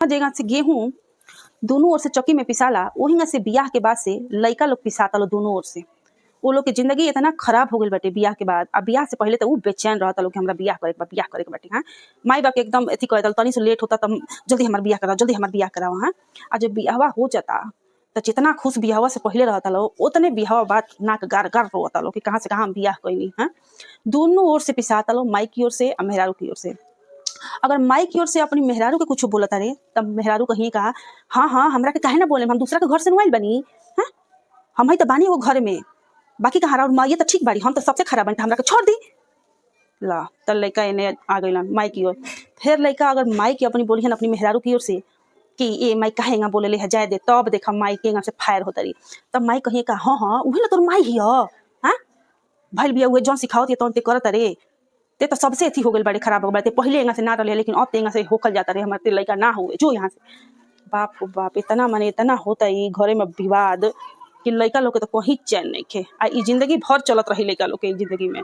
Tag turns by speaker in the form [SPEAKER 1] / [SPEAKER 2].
[SPEAKER 1] जगह से गेहूं दोनों ओर से चक्की में पिसाला, वही से बियाह के बाद से लड़का लोग पिसाता लो दोनों ओर से। वो लोग के जिंदगी इतना खराब हो गई बाटे बियाह के बाद। अब बियाह से पहले तो वो बेचैन रहता लोग कि हमरा बियाह करे के बाटे। हाँ, माई बाप एकदम अथी कहता तनी से लेट होता तब जल्दी हमार बियाह कराओ, जल्दी हमार बियाह कराओ। हाँ, आज जब बियाहवा हो जाता तो जितना खुश बियाहवा से पहले रहता लोग उतने बियाहवा बाद नाक गार गार रोता लोग कि कहाँ से कहाँ हम बियाह कैली। हाँ, दोनों ओर से पिसाता लोग, माई की ओर से और मेहरारू की ओर से। अगर माई की ओर से अपनी मेहरारू के कुछ बोलता रे तब मेहरारू कहीं कहा हाँ हमरा के काहे ना बोले, हम दूसरा के घर से नुआइल बनी। हाँ, हम ही तो बानी वो घर में, बाकी कहा माई तो ठीक बाड़ी, हम तो सबसे खराब बनी, हमरा के छोड़ दी। ला तब लड़का इन्हें आ गई माई की ओर। फिर लड़का अगर माई की अपनी बोली है अपनी मेहरारू की ओर से कि ये माई कहेगा बोले ले जाए दे, तब देखा माई के से फायर होता रही। तब माई कहीं का हाँ वही ना तोर माई ही हाँ भैल बिया हुए जौन सिखाओ तो करत रे, ते तो सबसे अथी हो गई बड़े खराब हो गए। पहले यहाँ से ना रहे लेकिन अब यहाँ से होकल जाता रहे, हमारे लड़का ना हुए जो यहाँ से। बाप रे बाप, इतना माने इतना होता है घरे में विवाद कि लड़का लोग के तो कहीं चैन नहीं खे। आ जिंदगी भर चलत रही लड़का लोग के जिंदगी में।